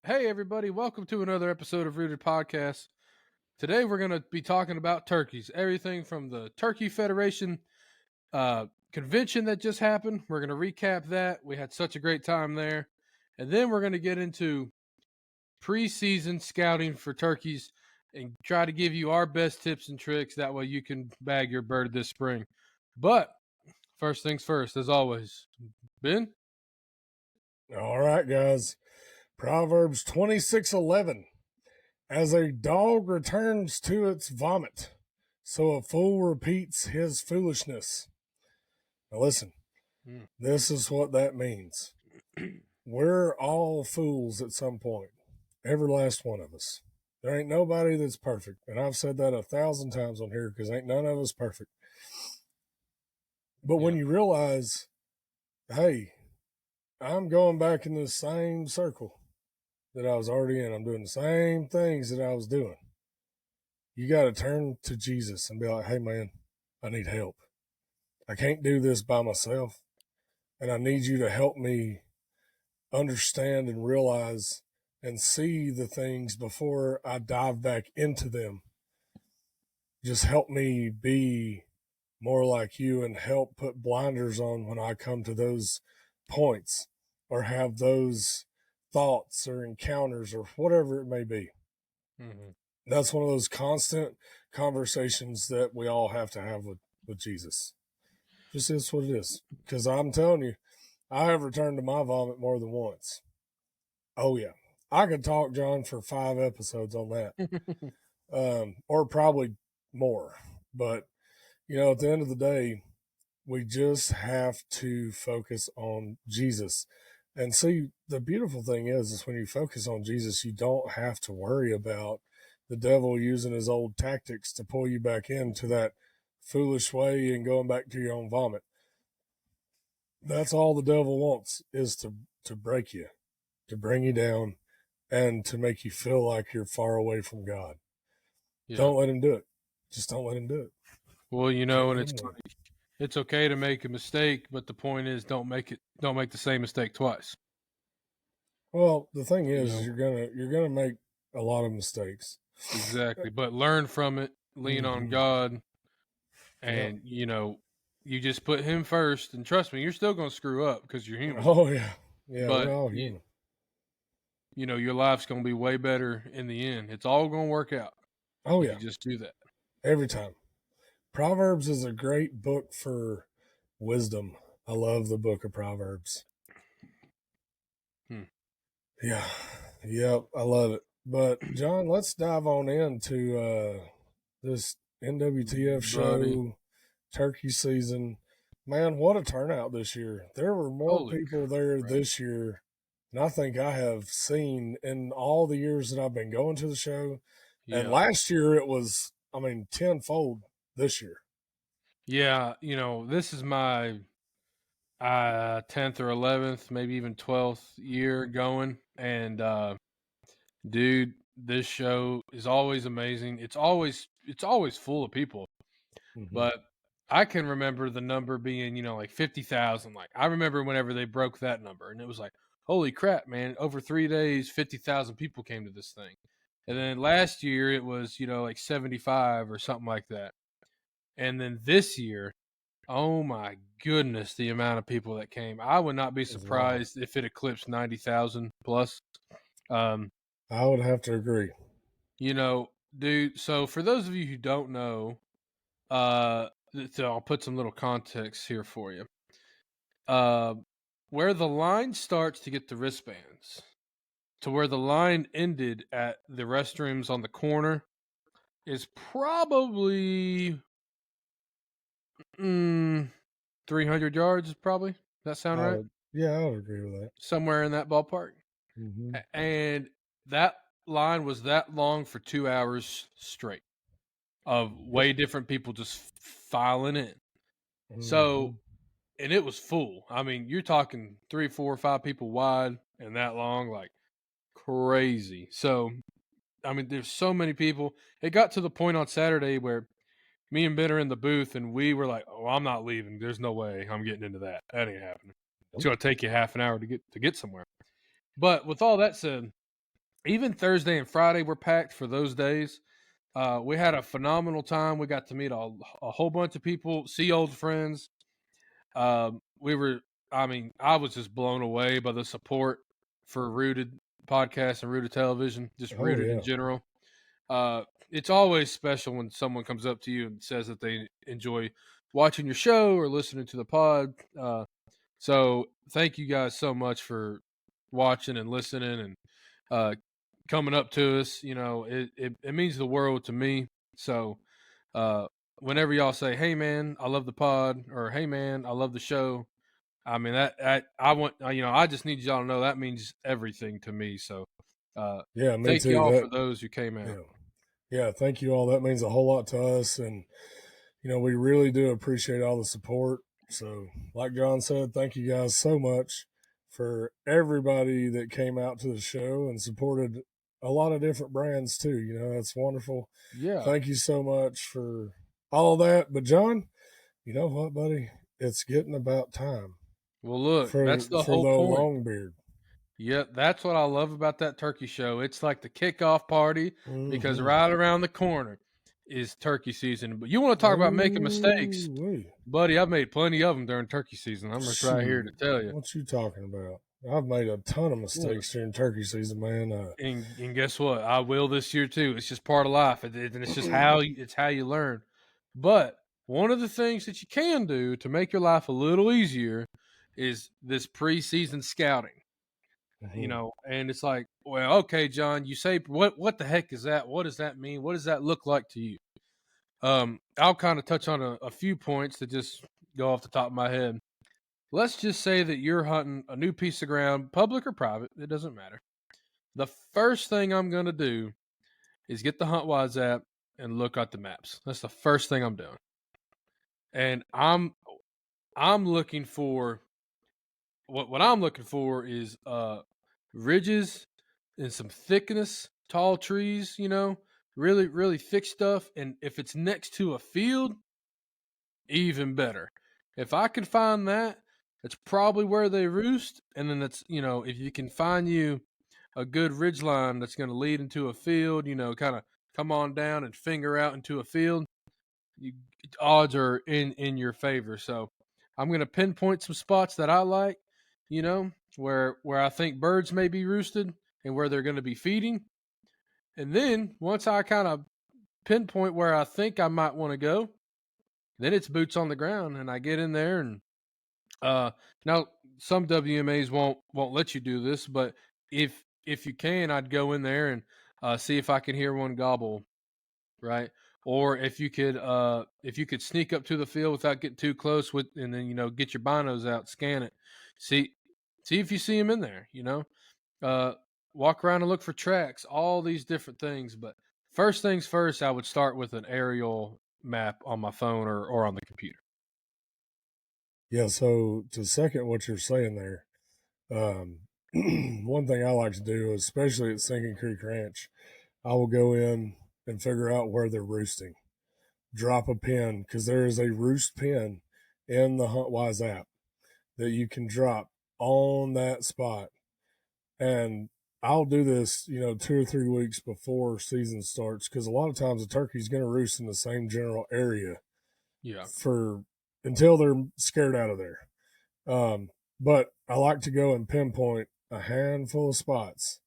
Hey, everybody, welcome to another episode of Rooted Podcast. Today, we're going to be talking about turkeys, everything from the Turkey Federation convention that just happened. We're going to recap that. We had such a great time there. And then we're going to get into preseason scouting for turkeys and try to give you our best tips and tricks. That way, you can bag your bird this spring. But first things first, as always, Ben? All right, guys. Proverbs 26:11. As a dog returns to its vomit, so a fool repeats his foolishness. Now listen, This is what that means. We're all fools at some point. Every last one of us. There ain't nobody that's perfect. And I've said that 1,000 times on here because ain't none of us perfect. But when you realize, hey, I'm going back in the same circle that I was already in. I'm doing the same things that I was doing. You got to turn to Jesus and be like, hey, man, I need help. I can't do this by myself. And I need you to help me understand and realize and see the things before I dive back into them. Just help me be more like you and help put blinders on when I come to those points or have those thoughts or encounters or whatever it may be. Mm-hmm. That's one of those constant conversations that we all have to have with Jesus. Just is what it is. Because I'm telling you, I have returned to my vomit more than once. Oh, yeah. I could talk, John, for 5 episodes on that. Or probably more. But, at the end of the day, we just have to focus on Jesus. And see, the beautiful thing is when you focus on Jesus, you don't have to worry about the devil using his old tactics to pull you back into that foolish way and going back to your own vomit. That's all the devil wants, is to break you, to bring you down, and to make you feel like you're far away from God. Yeah. Don't let him do it. Just don't let him do it. Well, and it's okay to make a mistake, but the point is don't make the same mistake twice. Well, the thing is, you're gonna make a lot of mistakes. Exactly, but learn from it, lean on God, and you just put him first. And trust me, you're still gonna screw up because you're human. Oh yeah, but we're all human. Your life's gonna be way better in the end. It's all gonna work out. Oh yeah, you just do that every time. Proverbs is a great book for wisdom. I love the book of Proverbs. Yeah. Yep. I love it. But John, let's dive on into this NWTF show, turkey season. Man, what a turnout this year. There were more people there this year than I think I have seen in all the years that I've been going to the show. Yeah. And last year it was, tenfold this year. Yeah. This is my 10th or 11th, maybe even 12th year going. And, dude, this show is always amazing. It's always full of people, but I can remember the number being, like 50,000. Like I remember whenever they broke that number and it was like, holy crap, man, over 3 days, 50,000 people came to this thing. And then last year it was, like 75 or something like that. And then this year, oh my goodness, the amount of people that came. I would not be surprised if it eclipsed 90,000 plus. I would have to agree. Dude, so for those of you who don't know, so I'll put some little context here for you. Where the line starts to get the wristbands to where the line ended at the restrooms on the corner is probably 300 yards, probably. Does that sound right? Yeah, I would agree with that. Somewhere in that ballpark. Mm-hmm. And that line was that long for 2 hours straight of way different people just filing in. Mm-hmm. So, and it was full. You're talking 3, 4, 5 people wide and that long, like crazy. So, there's so many people. It got to the point on Saturday where me and Ben are in the booth and we were like, oh, I'm not leaving. There's no way I'm getting into that. That ain't happening. It's going to take you half an hour to get somewhere. But with all that said, even Thursday and Friday were packed for those days. We had a phenomenal time. We got to meet a whole bunch of people, see old friends. We were, I mean, I was just blown away by the support for Rooted podcast and Rooted television, just Oh Rooted in yeah. general. It's always special when someone comes up to you and says that they enjoy watching your show or listening to the pod. So thank you guys so much for watching and listening and uh, coming up to us. You know, it means the world to me. So uh, whenever y'all say, "Hey man, I love the pod," or "Hey man, I love the show," I mean that I want I just need y'all to know that means everything to me. So Yeah, me thank too. y'all That for those who came out. yeah. Yeah, thank you all. That means a whole lot to us, and we really do appreciate all the support. So, like John said, thank you guys so much for everybody that came out to the show and supported a lot of different brands too. That's wonderful. Yeah. Thank you so much for all of that. But John, you know what, buddy? It's getting about time Well, look, for that's the for whole the point. long beard. Yeah, that's what I love about that turkey show. It's like the kickoff party because Mm-hmm. right around the corner is turkey season. But you want to talk about making mistakes, Oh, buddy? I've made plenty of them during turkey season. I'm just right here shoot. to tell you. What you talking about? I've made a ton of Look, mistakes during turkey season, man. and guess what? I will this year too. It's just part of life, and it's just it's how you learn. But one of the things that you can do to make your life a little easier is this preseason scouting. Mhm. And it's like, well, okay, John, you say what the heck is that? What does that mean? What does that look like to you? I'll kind of touch on a few points that just go off the top of my head. Let's just say that you're hunting a new piece of ground, public or private, it doesn't matter. The first thing I'm gonna do is get the HuntWise app and look at the maps. That's the first thing I'm doing. And I'm looking for what I'm looking for is ridges and some thickness, tall trees, really, really thick stuff. And if it's next to a field, even better. If I can find that, that's probably where they roost. And then if you can find you a good ridge line that's going to lead into a field, kind of come on down and finger out into a field, you, odds are in your favor. So I'm going to pinpoint some spots that I like, where I think birds may be roosted and where they're going to be feeding. And then once I kind of pinpoint where I think I might want to go, then it's boots on the ground, and I get in there. And now some WMAs won't let you do this, but if you can, I'd go in there and see if I can hear one gobble, right? Or if you could sneak up to the field without getting too close and then get your binos out, scan it, see if you see them in there. Uh, walk around and look for tracks, all these different things. But first things first, I would start with an aerial map on my phone or on the computer. Yeah, so to second what you're saying there, um, one thing I like to do, especially at Sinking Creek Ranch, I will go in and figure out where they're roosting. Drop a pin because there is a roost pin in the HuntWise app that you can drop on that spot. And I'll do this, 2 or 3 weeks before season starts because a lot of times a turkey's going to roost in the same general area Yeah. for until they're scared out of there. But I like to go and pinpoint a handful of spots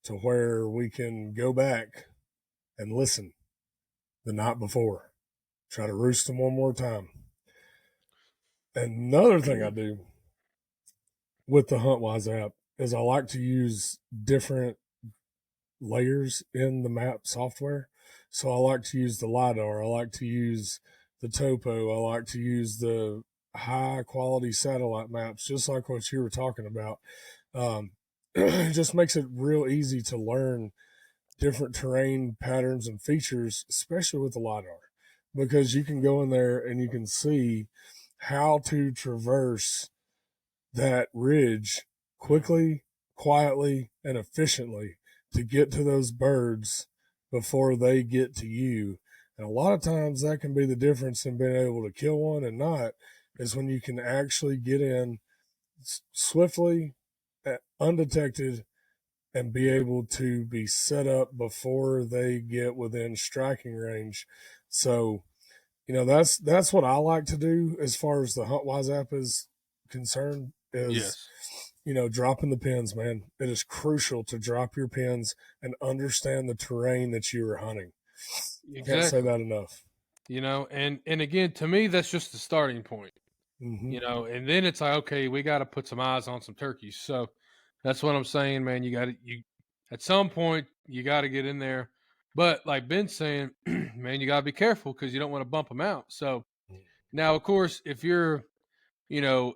to where we can go back and listen the night before. Try to roost them one more time. Another thing I do with the HuntWise app is I like to use different layers in the map software. So I like to use the LiDAR. I like to use the topo. I like to use the high quality satellite maps, just like what you were talking about. It just makes it real easy to learn different terrain patterns and features, especially with the LiDAR, because you can go in there and you can see how to traverse that ridge quickly, quietly, and efficiently to get to those birds before they get to you. And a lot of times that can be the difference in being able to kill one and not, is when you can actually get in swiftly, undetected, and be able to be set up before they get within striking range. So, that's what I like to do as far as the HuntWise app is concerned is, Yes. dropping the pins, man. It is crucial to drop your pins and understand the terrain that you are hunting. Can't say Exactly. that enough. And again, to me, that's just the starting point. Mm-hmm. And then it's like, okay, we got to put some eyes on some turkeys. So that's what I'm saying, man. You at some point you got to get in there, but like Ben's saying, man, you got to be careful because you don't want to bump them out. So now, of course, you know,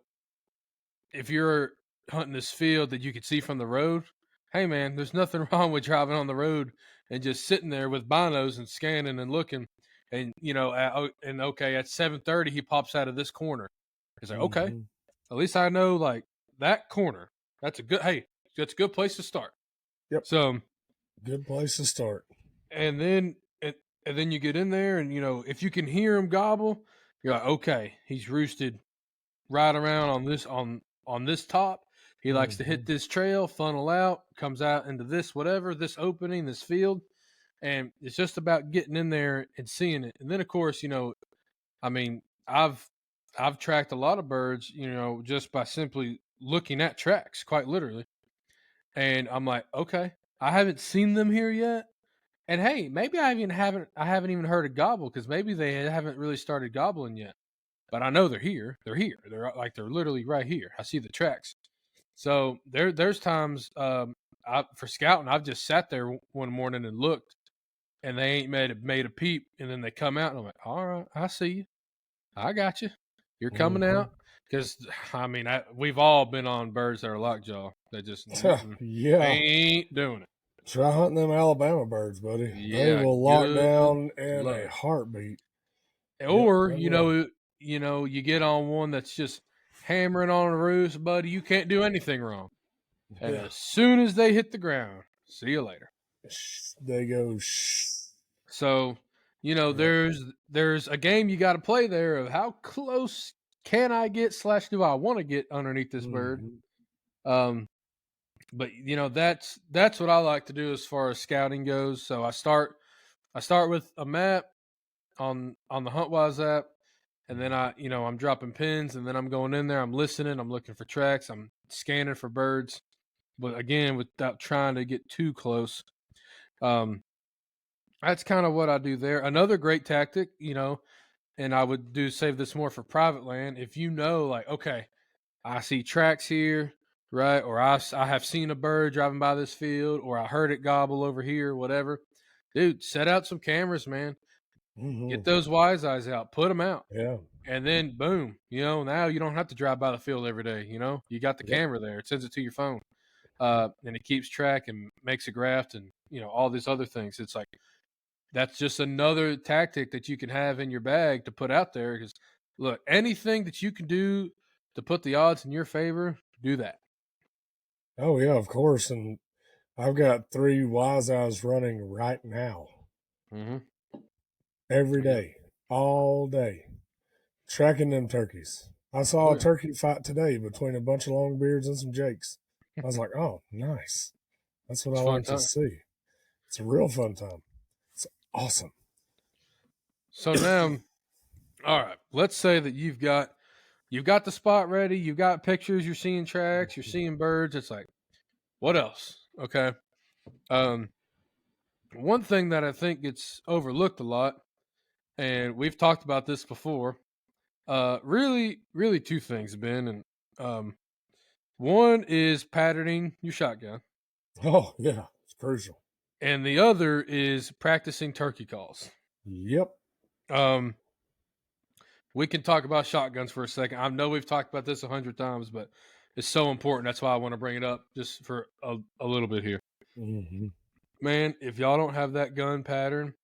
if you're hunting this field that you can see from the road, hey man, there's nothing wrong with driving on the road and just sitting there with binos and scanning and looking. And okay, at 7:30 he pops out of this corner. It's like, okay, Mm-hmm. at least I know like that corner. That's a good place to start. Yep. So Good place to start. and then and then you get in there and if you can hear him gobble, you're like, okay, he's roosted right around on this top. He likes to Mm-hmm. hit this trail, funnel out, comes out into this whatever, this opening, this field, and it's just about getting in there and seeing it. And then of course, I mean, I've tracked a lot of birds, just by simply looking at tracks, quite literally. And I'm like, okay, I haven't seen them here yet. And hey, maybe I haven't even heard a gobble because maybe they haven't really started gobbling yet. But I know they're here. They're here. They're literally right here. I see the tracks. So there's times for scouting, I've just sat there one morning and looked, and they ain't made a peep, and then they come out, and I'm like, all right, I see you. I got you. You're coming Mm-hmm. out. Because I mean, we've all been on birds that are lockjaw. They just they Yeah. ain't doing it. Try hunting them Alabama birds, buddy. They Yeah, will lock good down in a luck. heartbeat. Yep, Or they will. you get on one that's just hammering on a roost, buddy. You can't do anything wrong. And Yeah. as soon as they hit the ground, see you later. They go shh. So, Yep. there's a game you got to play there of how close can I get / do I want to get underneath this bird. Mm-hmm. Um, but that's what I like to do as far as scouting goes. So I start with a map on the HuntWise app, and then I'm dropping pins, and then I'm going in there, I'm listening, I'm looking for tracks, I'm scanning for birds, but again, without trying to get too close. That's kind of what I do there. Another great tactic, and I would save this more for private land. If like, okay, I see tracks here, right? Or I have seen a bird driving by this field, or I heard it gobble over here, whatever. Dude, set out some cameras, man. Mm-hmm. Get those wise eyes out, put them out. Yeah. And then boom, now you don't have to drive by the field every day. You got the Yep. camera there. It sends it to your phone. And it keeps track and makes a graph and, all these other things. It's like, that's just another tactic that you can have in your bag to put out there. Because look, anything that you can do to put the odds in your favor, do that. Oh yeah, of course. And I've got 3 wise eyes running right now, Mm-hmm. every Yep. day, all day, tracking them turkeys. I saw Oh, a yeah. turkey fight today between a bunch of longbeards and some jakes. I was like, oh, nice. That's what It's I fun like to time. see. It's a real fun time. It's awesome. So now, all right, let's say that you've got the spot ready, you've got pictures, you're seeing tracks, you're seeing birds. It's like, what else? Okay. Um, One thing that I think gets overlooked a lot, and we've talked about this before, really, really two things, Ben. And one is patterning your shotgun, Oh yeah, it's crucial. and the other is practicing turkey calls. Yep. Um, we can talk about shotguns for a second. I know we've talked about this 100 times, but it's so important. That's why I want to bring it up just for a little bit here. Mm-hmm. Man, if y'all don't have that gun pattern,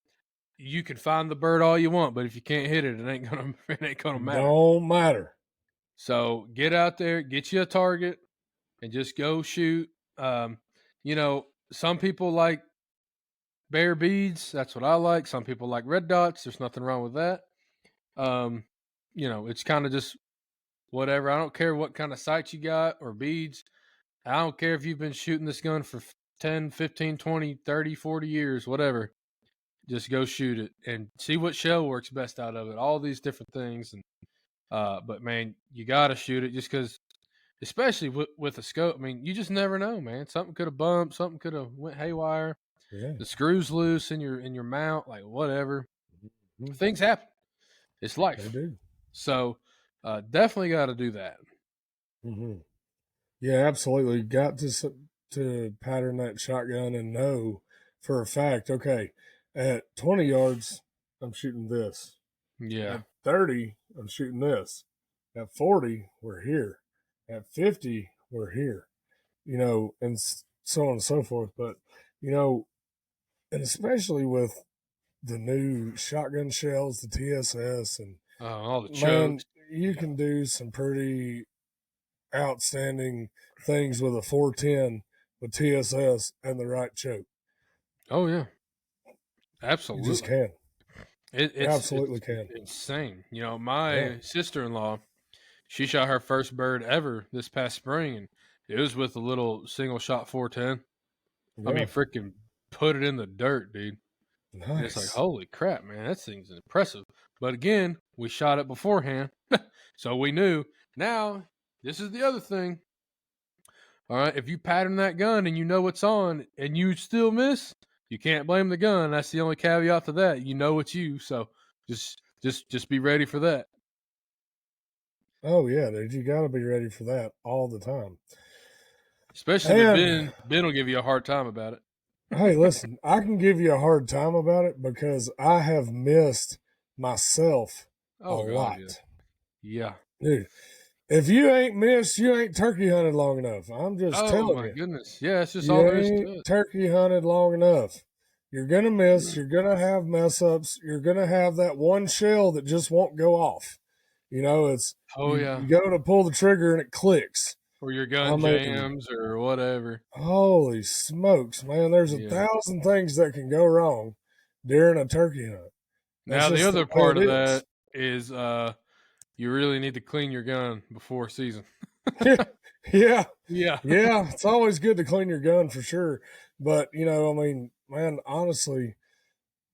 you can find the bird all you want, but if you can't hit it, it ain't gonna matter. Don't matter. So get out there, get you a target, and just go shoot. Some people like bare beads. That's what I like. Some people like red dots. There's nothing wrong with that. Um, it's kind of just whatever. I don't care what kind of sight you got or beads. I don't care if you've been shooting this gun for 10, 15, 20, 30, 40 years, whatever. Just go shoot it and see what shell works best out of it. All these different things. And but man, you got to shoot it just because, especially with a scope. I mean, you just never know, man. Something could have bumped, something could have went haywire. Yeah. The screws loose in your mount, like whatever. Mm-hmm. Things happen. It's life. They do. So definitely got to do that. Mm-hmm. Yeah, absolutely. Got to pattern that shotgun and know for a fact, okay, at 20 yards, I'm shooting this. Yeah. At 30, I'm shooting this. At 40, we're here. At 50, we're here. You know, and so on and so forth. But, you know, and especially with the new shotgun shells, the TSS, and All the man, chokes. you can do some pretty outstanding things with a 410 with TSS and the right choke. Oh yeah, You absolutely. just can. Absolutely it's can. insane. You know, my Yeah. sister-in-law, she shot her first bird ever this past spring, and it was with a little single shot 410. I Yeah. mean, freaking put it in the dirt, dude. And it's like, Nice. holy crap, man, that thing's impressive. But again, we shot it beforehand, so we knew. Now, this is the other thing. All right, if you pattern that gun and you know what's on and you still miss, you can't blame the gun. That's the only caveat to that. You know it's you, so just be ready for that. Oh yeah, dude, you got to be ready for that all the time. Especially if Ben will give you a hard time about it. Hey, listen, I can give you a hard time about it because I have missed myself a lot. Yeah. Dude, if you ain't missed, you ain't turkey hunted long enough. I'm just telling you. Oh my goodness. Yeah, it's just you all there is to ain't it. turkey hunted long enough. You're gonna miss. You're gonna have mess ups. You're gonna have that one shell that just won't go off. You know, it's you go to pull the trigger and it clicks, or your gun jams or whatever. Holy smokes, man! There's 1,000 things that can go wrong during a turkey hunt. Now the other part of that is you really need to clean your gun before season. Yeah. It's always good to clean your gun for sure. But, you know, I mean, man, honestly,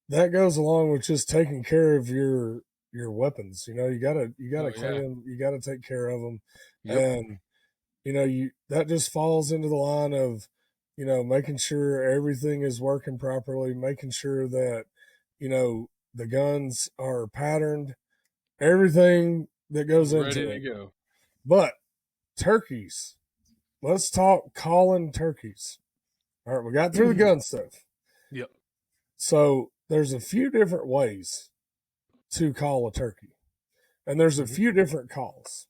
that goes along with just taking care of your weapons. You know, you gotta clean them, you gotta take care of them. Yep. And, you know, that just falls into the line of, you know, making sure everything is working properly, making sure that, you know, the guns are patterned, everything that goes into it. Go. But turkeys, let's talk calling turkeys. All right, we got through the gun stuff. Yep. So there's a few different ways to call a turkey, and there's a few different calls.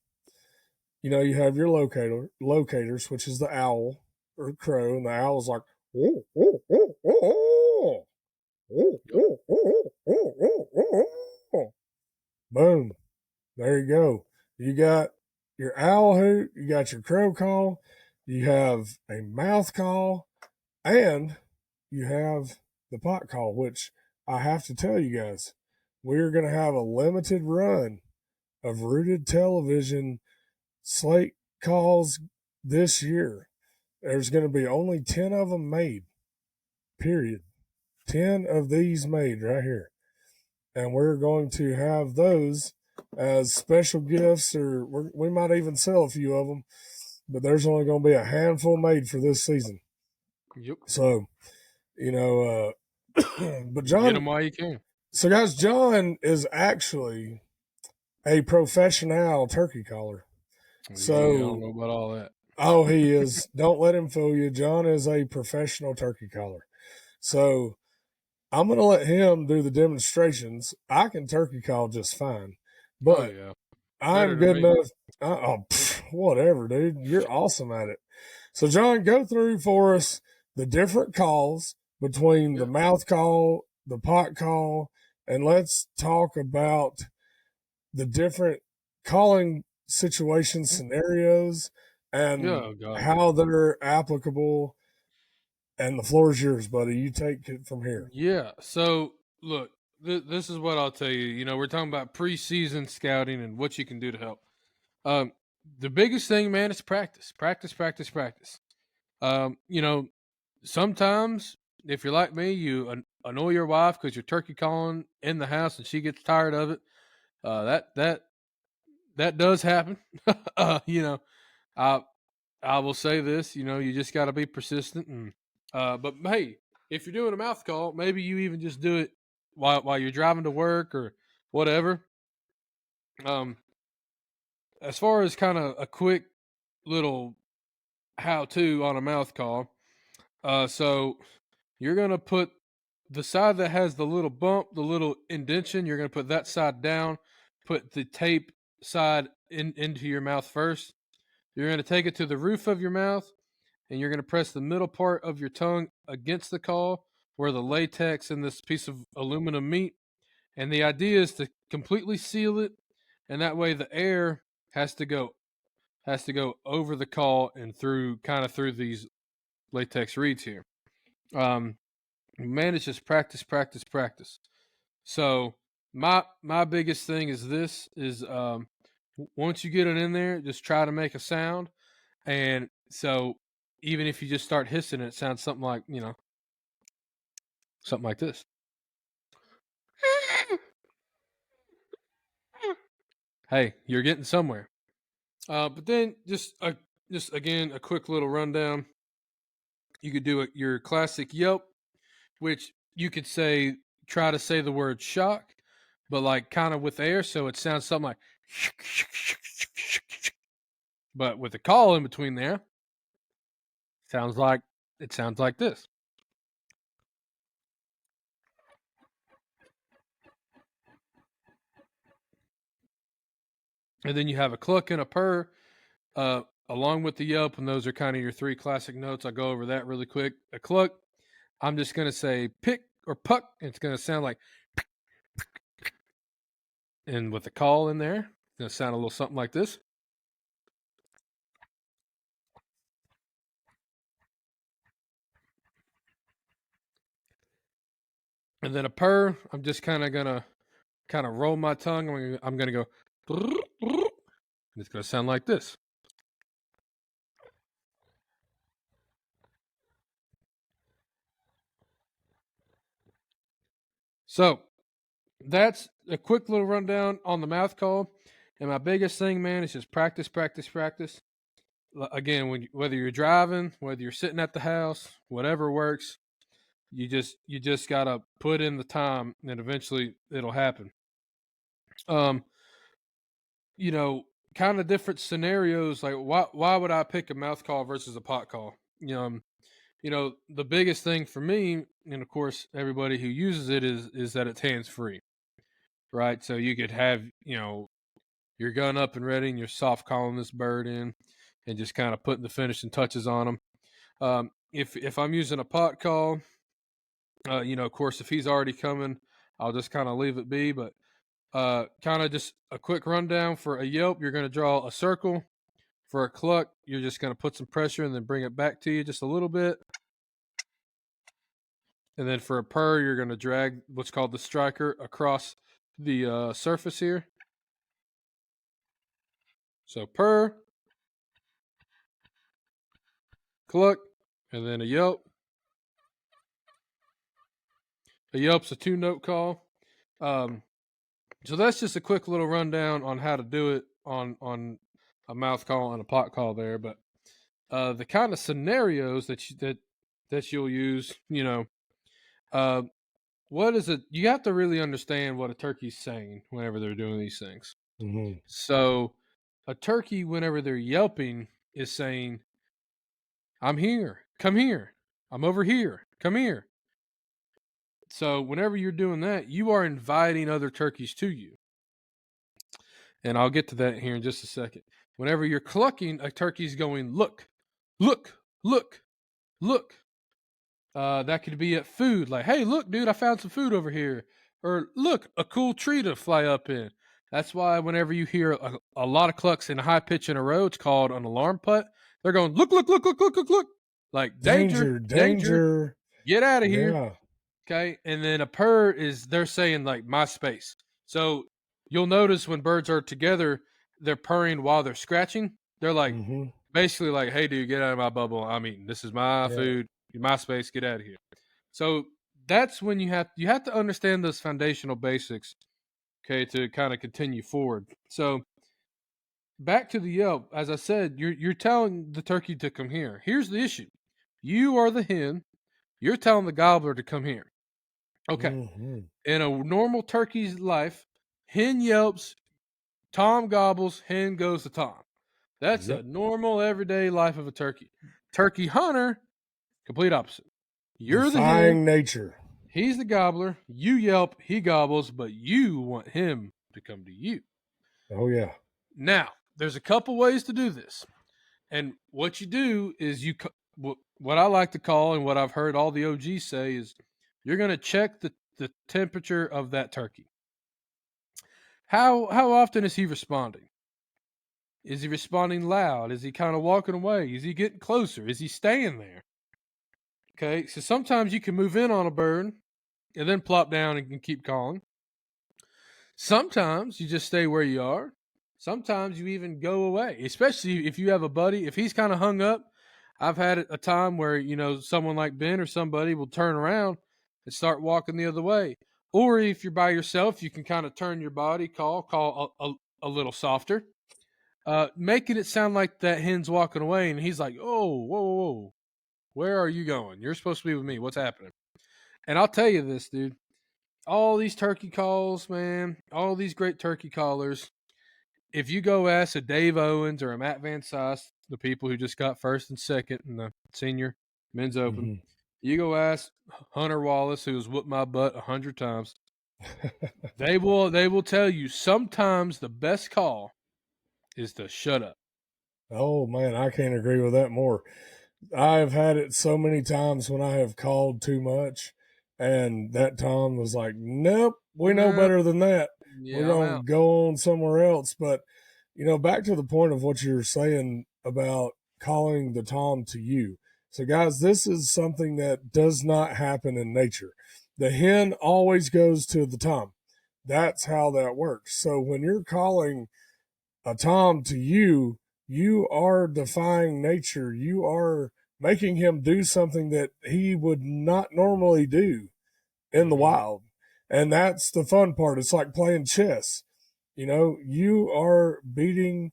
You know, you have your locators, which is the owl or crow, and the owl's like, oh, oh, oh, oh, oh, oh, oh, oh, oh, oh. Boom. There you go. You got your owl hoot, you got your crow call, you have a mouth call, and you have the pot call, which I have to tell you guys, we're going to have a limited run of rooted television slate calls this year. There's going to be only 10 of them made, period. 10 of these made right here. And we're going to have those as special gifts, or we might even sell a few of them, but there's only going to be a handful made for this season. Yep. So, you know, but John, get them while you can. So, guys, John is actually a professional turkey caller. So, I don't know about all that. Oh, he is. Don't let him fool you. John is a professional turkey caller. So, I'm going to let him do the demonstrations. I can turkey call just fine, but I'm good enough. Whatever, dude. You're awesome at it. So, John, go through for us the different calls between the mouth call, the pot call, and let's talk about the different calling situations, scenarios, and how they're applicable. And the floor is yours, buddy. You take it from here. Yeah. So, look, this is what I'll tell you. You know, we're talking about preseason scouting and what you can do to help. The biggest thing, man, is practice. You know, sometimes, if you're like me, you annoy your wife because you're turkey calling in the house and she gets tired of it. That does happen. You know, I I will say this. You know, you just got to be persistent. And but hey, if you're doing a mouth call, maybe you even just do it while you're driving to work or whatever. As far as kind of a quick little how to on a mouth call, so you're gonna put the side that has the little bump, the little indentation. You're gonna put that side down. Put the tape side into your mouth first. You're gonna take it to the roof of your mouth, and you're gonna press the middle part of your tongue against the call, where the latex and this piece of aluminum meet. And the idea is to completely seal it, and that way the air has to go over the call and through these latex reeds here. Man, it's just practice, practice, practice. So my biggest thing is this is once you get it in there, just try to make a sound. And so even if you just start hissing, it sounds something like, something like this. Hey, you're getting somewhere. But then just again a quick little rundown. You could do your classic yelp, which you could try to say the word shock, but like kind of with air, so it sounds something like, but with a call in between there, sounds like this. And then you have a cluck and a purr, along with the yelp, and those are kind of your three classic notes. I'll go over that really quick. A cluck, I'm just going to say pick or puck. It's going to sound like, and with the call in there, it's going to sound a little something like this. And then a purr, I'm just kind of going to roll my tongue. I'm going to go, and it's going to sound like this. So that's a quick little rundown on the mouth call. And my biggest thing, man, is just practice, practice, practice. Again, whether you're driving, whether you're sitting at the house, whatever works, you just gotta put in the time, and eventually it'll happen. Kind of different scenarios. Like why would I pick a mouth call versus a pot call? The biggest thing for me, and of course everybody who uses it is that it's hands free, right? So you could have your gun up and ready, and you're soft calling this bird in, and just kind of putting the finishing touches on them. If I'm using a pot call, of course, if he's already coming, I'll just kind of leave it be. But kind of just a quick rundown for a yelp, you're going to draw a circle. For a cluck, you're just going to put some pressure and then bring it back to you just a little bit. And then for a purr, you're going to drag what's called the striker across the surface here. So purr, cluck, and then a yelp. A yelp's a 2-note call. So that's just a quick little rundown on how to do it on a mouth call and a pot call there. But the kind of scenarios that you'll use, what is it? You have to really understand what a turkey's saying whenever they're doing these things. Mm-hmm. So a turkey, whenever they're yelping, is saying, "I'm here, come here. I'm over here, come here." So whenever you're doing that, you are inviting other turkeys to you. And I'll get to that here in just a second. Whenever you're clucking, a turkey's going, "Look, look, look, look." That could be at food, like, "Hey, look, dude, I found some food over here." Or, "Look, a cool tree to fly up in." That's why whenever you hear a lot of clucks in a high pitch in a row, it's called an alarm putt. They're going, "Look, look, look, look, look, look, look." Like, danger, danger. Get out of here. Yeah. Okay. And then a purr they're saying like my space. So you'll notice when birds are together, they're purring while they're scratching. They're like, basically like, "Hey dude, get out of my bubble. I'm eating. This is my food. Your MySpace, get out of here. So that's when you have to understand those foundational basics, okay, to kind of continue forward. So back to the Yelp, as I said, you're telling the turkey to come here. Here's the issue: you are the hen. You're telling the gobbler to come here. Okay. Mm-hmm. In a normal turkey's life, hen yelps, Tom gobbles, hen goes to Tom. That's a Yep. normal everyday life of a turkey. Turkey hunter, complete opposite. You're the hen, Defying nature. he's the gobbler. You yelp, he gobbles, but you want him to come to you. Oh yeah. Now, there's a couple ways to do this. And what you do is what I like to call, and what I've heard all the OGs say, is you're going to check the temperature of that turkey. How often is he responding? Is he responding loud? Is he kind of walking away? Is he getting closer? Is he staying there? Okay, so sometimes you can move in on a bird and then plop down and keep calling. Sometimes you just stay where you are. Sometimes you even go away, especially if you have a buddy. If he's kind of hung up, I've had a time where, someone like Ben or somebody will turn around and start walking the other way. Or if you're by yourself, you can kind of turn your body, call a little softer, making it sound like that hen's walking away. And he's like, oh, whoa, whoa, where are you going? You're supposed to be with me. What's happening? And I'll tell you this, dude. All these turkey calls, man, all these great turkey callers. If you go ask a Dave Owens or a Matt Van Sice, the people who just got first and second in the senior men's open, Mm-hmm. you go ask Hunter Wallace, who has whooped my butt 100 times. They will tell you sometimes the best call is to shut up. Oh man, I can't agree with that more. I've had it so many times when I have called too much, and that Tom was like, "Nope, we know better than that. We're Yeah, I'm gonna out. go on somewhere else." But back to the point of what you're saying about calling the Tom to you. So, guys, this is something that does not happen in nature. The hen always goes to the Tom. That's how that works. So, when you're calling a Tom to you, you are defying nature. You are making him do something that he would not normally do in the wild. And that's the fun part. It's like playing chess. You are beating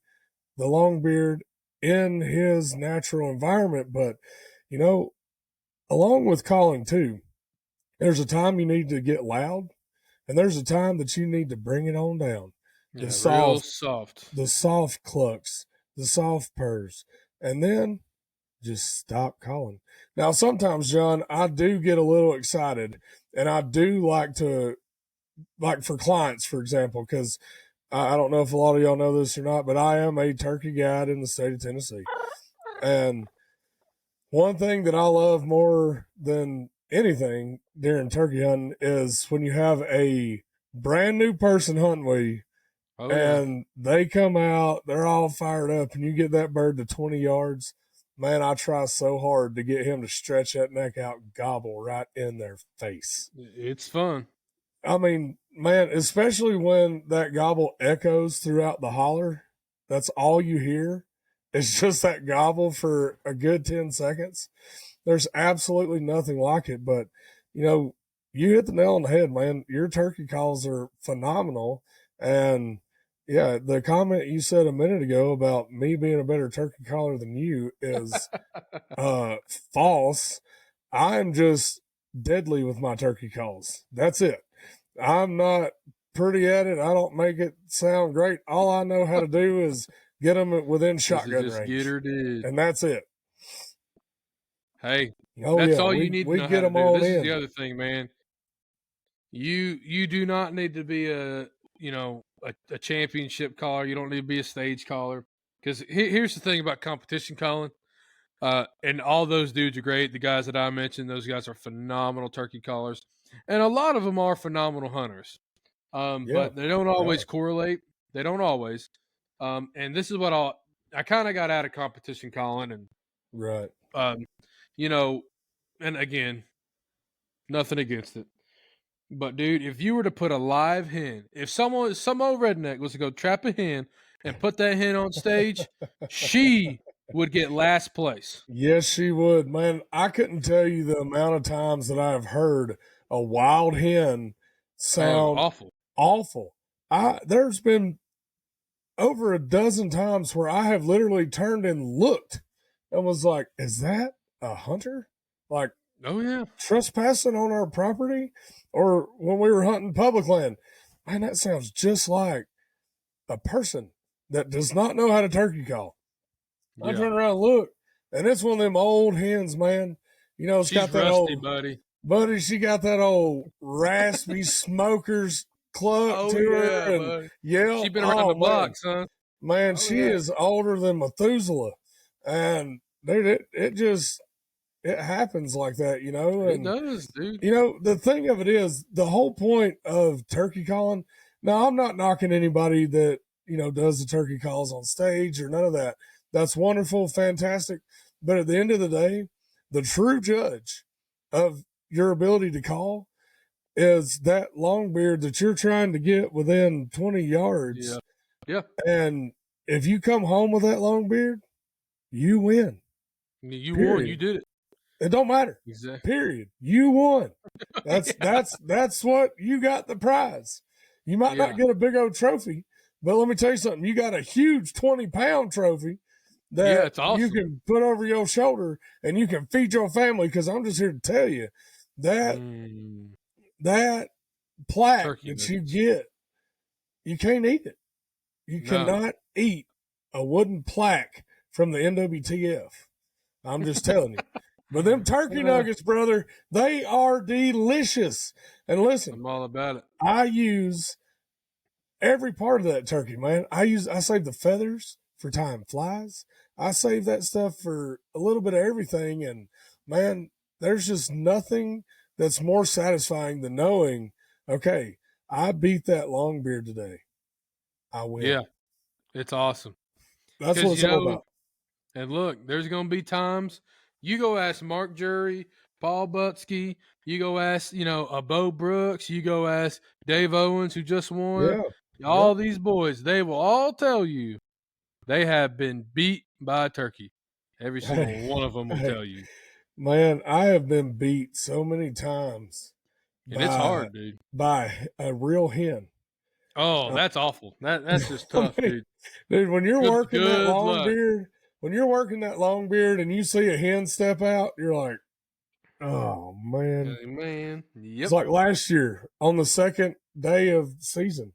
the longbeard in his natural environment. But, along with calling too, there's a time you need to get loud, and there's a time that you need to bring it on down. Yeah, real soft. The soft clucks, the soft purrs, and then just stop calling. Now, sometimes, John, I do get a little excited, and I do like for clients, for example, because I don't know if a lot of y'all know this or not, but I am a turkey guide in the state of Tennessee. And one thing that I love more than anything during turkey hunting is when you have a brand new person hunting with you, and they come out, they're all fired up, and you get that bird to 20 yards. Man, I try so hard to get him to stretch that neck out and gobble right in their face. It's fun. I mean, man, especially when that gobble echoes throughout the holler. That's all you hear. It's just that gobble for a good 10 seconds. There's absolutely nothing like it. But, you hit the nail on the head, man. Your turkey calls are phenomenal. And yeah, the comment you said a minute ago about me being a better turkey caller than you is false. I'm just deadly with my turkey calls. That's it. I'm not pretty at it. I don't make it sound great. All I know how to do is get them within shotgun range. Get her, dude. And that's it. Hey, that's all you need to know how to do. This is the other thing, man. You do not need to be a championship caller. You don't need to be a stage caller. Because here's the thing about competition calling. And all those dudes are great. The guys that I mentioned, those guys are phenomenal turkey callers. And a lot of them are phenomenal hunters. But they don't always correlate. They don't always. And this is what I kind of got out of competition calling. And right. And again, nothing against it. But dude, if you were to put a live hen, if some old redneck was to go trap a hen and put that hen on stage, she would get last place. Yes, she would, man. I couldn't tell you the amount of times that I have heard a wild hen Oh, sound awful. awful. There's been over a dozen times where I have literally turned and looked and was like, "Is that a hunter? Like Oh yeah. trespassing on our property?" Or when we were hunting public land, man, that sounds just like a person that does not know how to turkey call. I Yeah. turn around and look, and it's one of them old hens, man. You know, it's She's got that rusty, old buddy. buddy. She got that old raspy smokers cluck Oh to yeah, her and buddy. yell. She been around Oh the man, block, son. man, Oh she yeah. is older than Methuselah, and dude, it just it happens like that, you know. It And does, dude. you know, the thing of it is, the whole point of turkey calling. Now, I'm not knocking anybody that, you know, does the turkey calls on stage or none of that. That's wonderful, fantastic. But at the end of the day, the true judge of your ability to call is that long beard that you're trying to get within 20 Yeah. yards. Yeah. And if you come home with that long beard, you win. You won. You Period. did it. It don't matter. Exactly. Period. You won. That's Yeah. that's what you got the prize. You might Yeah. not get a big old trophy, but let me tell you something. You got a huge 20-pound trophy Yeah, that it's you awesome. can put over your shoulder and you can feed your family. Because I'm just here to tell you that that plaque Turkey that you nuggets. get, you can't eat it. You No. cannot eat a wooden plaque from the NWTF. I'm just telling you. But them turkey nuggets, brother, they are delicious. And listen, I'm all about it. I use every part of that turkey, man. I save the feathers for time flies. I save that stuff for a little bit of everything. And man, there's just nothing that's more satisfying than knowing, okay, I beat that long beard today. I win. Yeah, it's awesome. That's what it's all about. And look, there's going to be times you go ask Mark Jury, Paul Butsky, you go ask, a Bo Brooks, you go ask Dave Owens, who just won. Yeah. All these boys, they will all tell you they have been beat by a turkey. Every single one of them will tell you. Man, I have been beat so many times. And it's hard, dude. By a real hen. Oh, that's awful. That's just tough, dude. Dude, when you're working that long luck. beard, and you see a hen step out, you're like, oh man. Man. Yep. It's like last year on the second day of season,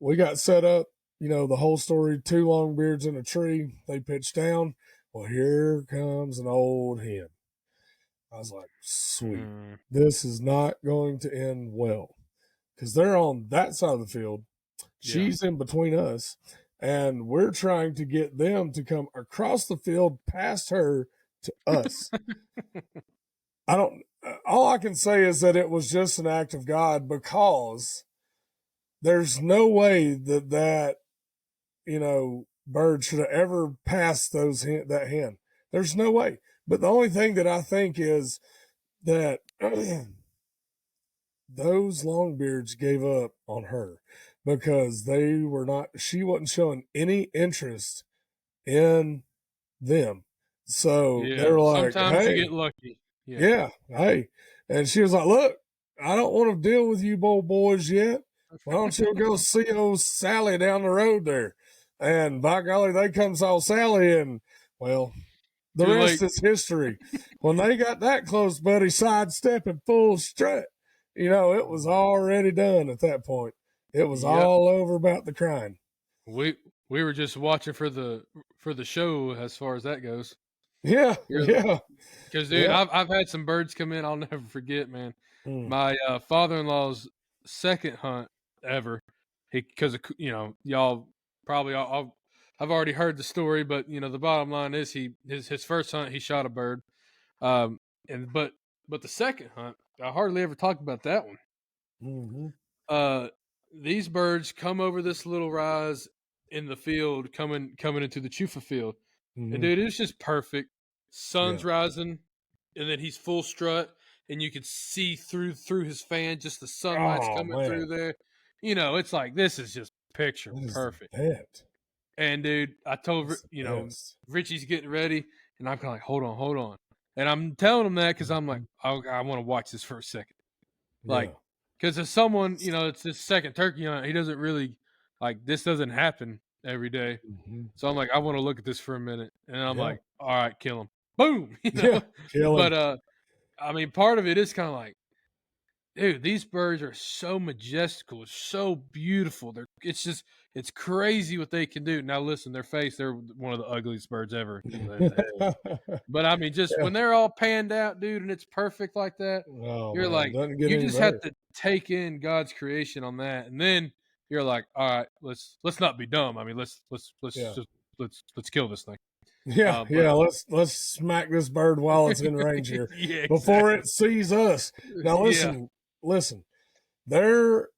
we got set up, the whole story, 2 long beards in a tree. They pitched down. Well, here comes an old hen. I was like, sweet. This is not going to end well. Because they're on that side of the field. She's in between us. And we're trying to get them to come across the field past her to us. All I can say is that it was just an act of God, because there's no way that bird should have ever passed that hen. There's no way. But the only thing that I think is that those longbeards gave up on her, because she wasn't showing any interest in them. So they're like, sometimes hey, you get lucky. Yeah, hey. And she was like, look, I don't want to deal with you boys yet. Why don't you go see old Sally down the road there? And by golly, they come saw Sally, and well, the rest is history. When they got that close, buddy, sidestepping full strut, it was already done at that point. It was all over about the crying. We were just watching for the show as far as that goes. Yeah. Because dude, I've had some birds come in I'll never forget, man. My father-in-law's second hunt ever. Because y'all probably I've already heard the story, but the bottom line is his first hunt he shot a bird, but the second hunt I hardly ever talked about that one. Mm-hmm. These birds come over this little rise in the field, coming into the chufa field, and dude, it's just perfect. Sun's rising, and then he's full strut, and you can see through his fan, just the sunlight's coming through there. It's like, this is just picture perfect. And dude, I told It's the best. Richie's getting ready, and I'm kind of like, hold on, and I'm telling him that because I'm like, Mhm. I want to watch this for a second, like, Yeah. because as someone, it's his second turkey hunt, he doesn't really like this doesn't happen every day, Mhm. so I'm like, I want to look at this for a minute, and I'm Yeah. like, all right, kill him, boom, Yeah. Kill him. but I mean, part of it is kind of like, dude, these birds are so majestical, so beautiful. It's crazy what they can do. Now, listen, they're one of the ugliest birds ever that they have. But I mean, just Yeah. when they're all panned out, dude, and it's perfect like that, Oh you're man, like, doesn't get you any just have better. to take in God's creation on that, and then you're like, all right, let's not be dumb. I mean, let's Yeah. just let's kill this thing. Yeah, But yeah. Let's smack this bird while it's in range here yeah, before exactly. it sees us. Now Yeah. listen. There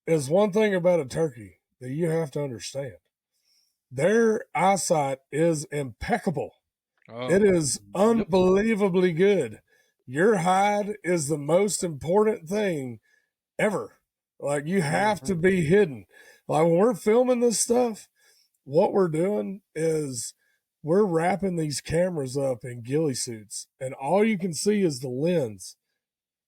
is one thing about a turkey that you have to understand. Their eyesight is impeccable. It Oh, is yep. unbelievably good. Your hide is the most important thing ever. Like you have to Mhm. be hidden. Like when we're filming this stuff, what we're doing is we're wrapping these cameras up in ghillie suits, and all you can see is the lens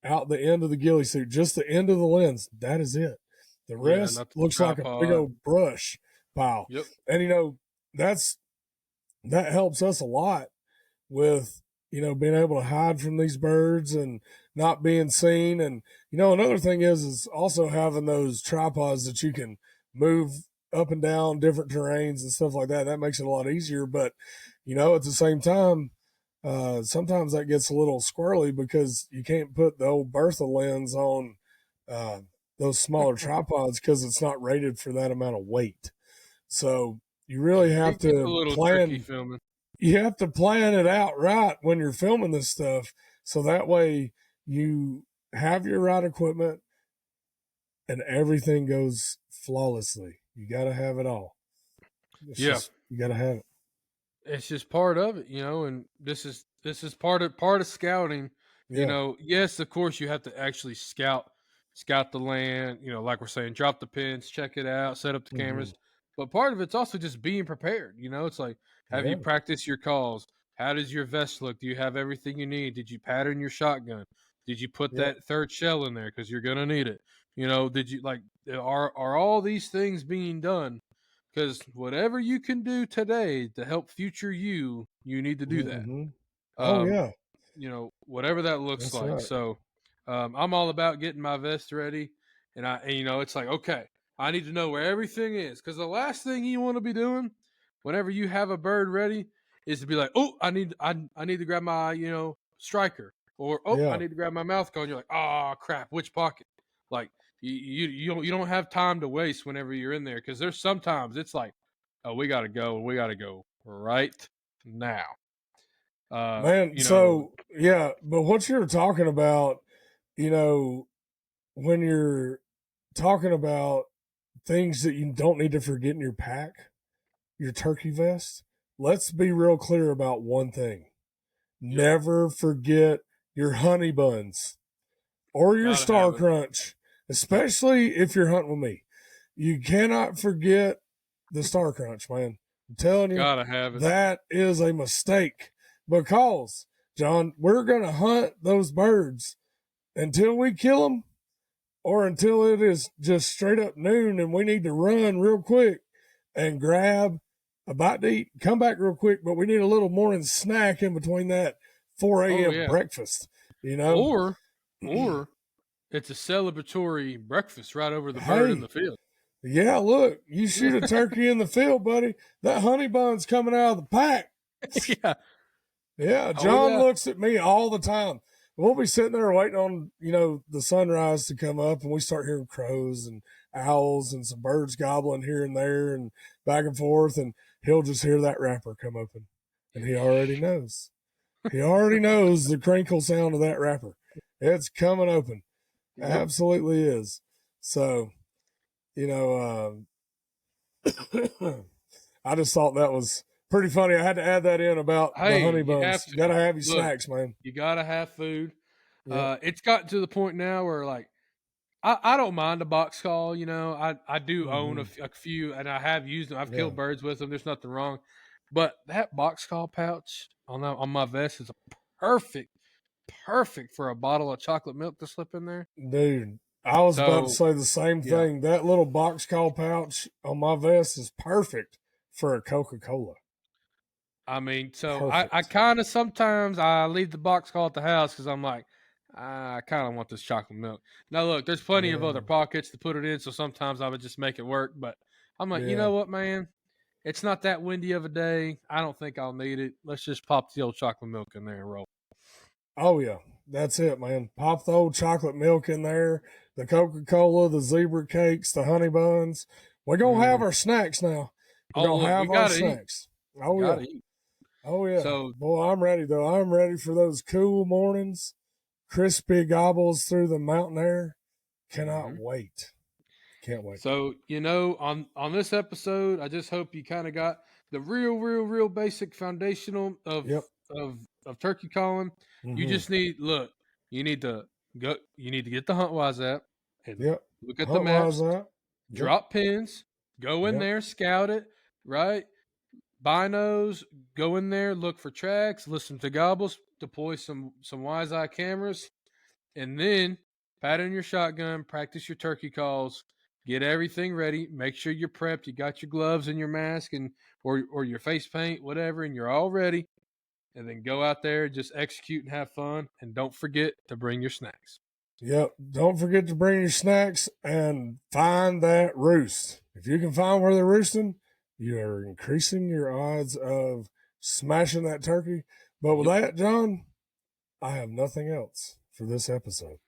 out the end of the ghillie suit, just the end of the lens. That is it. The Yeah, rest not the looks like a big tripod. old brush pile. Yep. And that's that helps us a lot with being able to hide from these birds and not being seen. And another thing is also having those tripods that you can move up and down different terrains and stuff like that. That makes it a lot easier. But at the same time, sometimes that gets a little squirrely because you can't put the old Bertha lens on uh, those smaller tripods because it's not rated for that amount of weight. So you really have It gets a to little tricky plan filming. you have to plan it out right when you're filming this stuff so that way you have your right equipment and everything goes flawlessly. You got to have it all. It's Yeah. just you got to have it. It's just part of it, and this is part of scouting. Yeah. Yes, of course you have to actually scout the land, like we're saying, drop the pins, check it out, set up the Hmm. cameras. But part of it's also just being prepared, it's like, have you Yeah. practiced your calls? How does your vest look? Do you have everything you need? Did you pattern your shotgun? Did you put Yeah. that third shell in there because you're gonna need it? Did you like are all these things being done? Because whatever you can do today to help future you need to do that. Hmm. Oh Um, yeah. Whatever that looks That's like. right. So, I'm all about getting my vest ready, it's like, okay, I need to know where everything is, because the last thing you want to be doing, whenever you have a bird ready, is to be like, oh, I need to grab my striker, or oh, I Yeah. need to grab my mouth cone. You're like, oh crap, which pocket? Like you don't have time to waste whenever you're in there, because there's sometimes it's like, oh, we got to go right now. Man, so yeah, but what you're talking about, you know, when you're talking about things that you don't need to forget in your pack, your turkey vest, let's be real clear about one thing. Yep, Never forget your honey buns or your gotta star have it. crunch, especially if you're hunting with me. You cannot forget the star crunch, man. I'm telling you, Gotta have it. that is a mistake because, John, we're going to hunt those birds until we kill them or until it is just straight up noon and we need to run real quick and grab a bite to eat, come back real quick, but we need a little morning snack in between that 4 Oh a.m. yeah. breakfast, you know? Or or it's a celebratory breakfast right over the bird in the Hey, field. yeah, look, you shoot a turkey in the field, buddy. That honey bun's coming out of the pack. Yeah. Yeah, Oh John yeah. looks at me all the time. We'll be sitting there waiting on, the sunrise to come up, and we start hearing crows and owls and some birds gobbling here and there and back and forth, and he'll just hear that wrapper come open. And he already knows. He already knows the crinkle sound of that wrapper. It's coming open. Yep. Absolutely is. So, you know, I just thought that was pretty funny. I had to add that in about the Hey, honey you have buns. to. Got to have your Look, snacks, man. you gotta have food. Yep. It's gotten to the point now where, like, I don't mind a box call. You know, I do own Mm-hmm. a few, and I have used them. I've Yeah. killed birds with them. There's nothing wrong, but that box call pouch on my vest is perfect, perfect for a bottle of chocolate milk to slip in there. Dude, I was about to So say the same yeah, thing. That little box call pouch on my vest is perfect for a Coca-Cola. I mean, so I Perfect. kind of sometimes I leave the box call at the house because I'm like, I kind of want this chocolate milk. Now, look, there's plenty of other Yeah. pockets to put it in, so sometimes I would just make it work. But I'm like, you Yeah. know what, man? It's not that windy of a day. I don't think I'll need it. Let's just pop the old chocolate milk in there and roll. Oh yeah. That's it, man. Pop the old chocolate milk in there, the Coca-Cola, the zebra cakes, the honey buns. We're gonna have Mhm. our snacks now. We're Oh, gonna look, we have our gotta eat. snacks. We Oh yeah. gotta eat. Oh yeah. So, Boy, I'm ready though. I'm ready for those cool mornings, crispy gobbles through the mountain air. Cannot mhm. wait. Can't wait. So on this episode, I just hope you kind of got the real basic foundational Yep. of turkey calling. You Mm-hmm. just need look. You need to go. You need to get the HuntWise app and Yep. look at the Hunt wise maps. out. Yep. Drop pins. Go in Yep. there, scout it. Right. Binos. Go in there. Look for tracks. Listen to gobbles. Deploy some wise eye cameras. And then pattern your shotgun, practice your turkey calls, get everything ready, make sure you're prepped, you got your gloves and your mask and or your face paint, whatever, and you're all ready. And then go out there, just execute and have fun. And don't forget to bring your snacks. Yep. Don't forget to bring your snacks and find that roost. If you can find where they're roosting, you are increasing your odds of smashing that turkey. But with Yep. that, John, I have nothing else for this episode.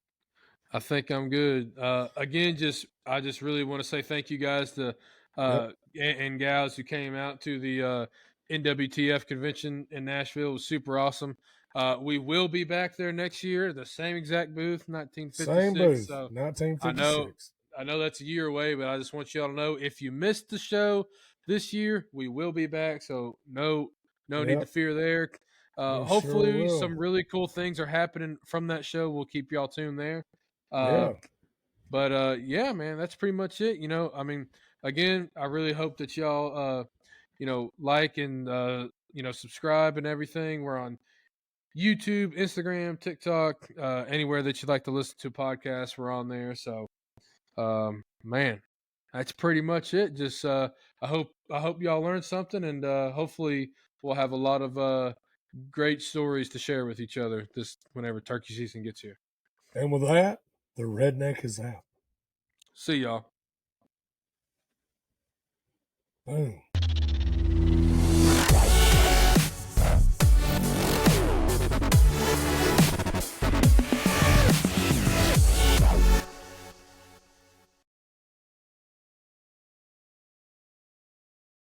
I think I'm good. Again, I just really want to say thank you guys to Yep. and gals who came out to the NWTF convention in Nashville. It was super awesome. We will be back there next year, the same exact booth, Same 1956. booth, So I know 1956. I know that's a year away, but I just want y'all to know if you missed the show this year, we will be back. So no need to Yep. fear there. We sure Hopefully, will. some really cool things are happening from that show. We'll keep y'all tuned there. Uh, Yeah. but yeah, man, that's pretty much it. You know, I mean, again, I really hope that y'all, like and subscribe and everything. We're on YouTube, Instagram, TikTok, anywhere that you'd like to listen to podcasts. We're on there. So, man, that's pretty much it. Just I hope y'all learned something, and hopefully we'll have a lot of great stories to share with each other this whenever turkey season gets here. And with that, the redneck is out. See y'all. Boom.